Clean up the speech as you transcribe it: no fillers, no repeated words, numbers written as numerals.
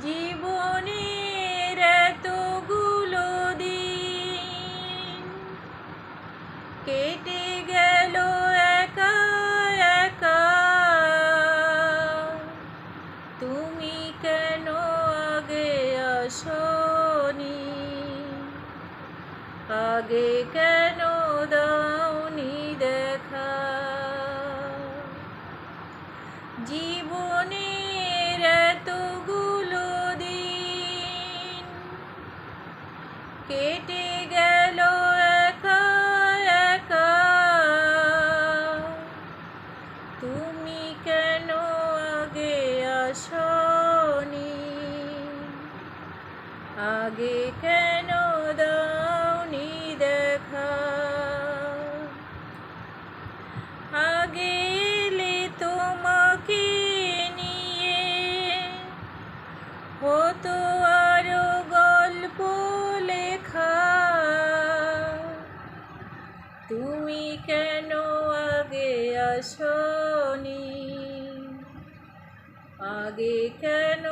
জীবনের এতগুলো দিন কেটে গেল একা একা, তুমি কেন আগে আসনি? আগে কেন দাওনি দেখা? জীবনের এতগুলো দিন কেটে গেল একা একা, তুমি কেন আগে আসনি? আগে কেন দাওনি দেখা? আগে এলে তোমাকে নিয়ে হতো আরো গল্প লেখা, তুমি কেন আগে আসনি? আগে কেন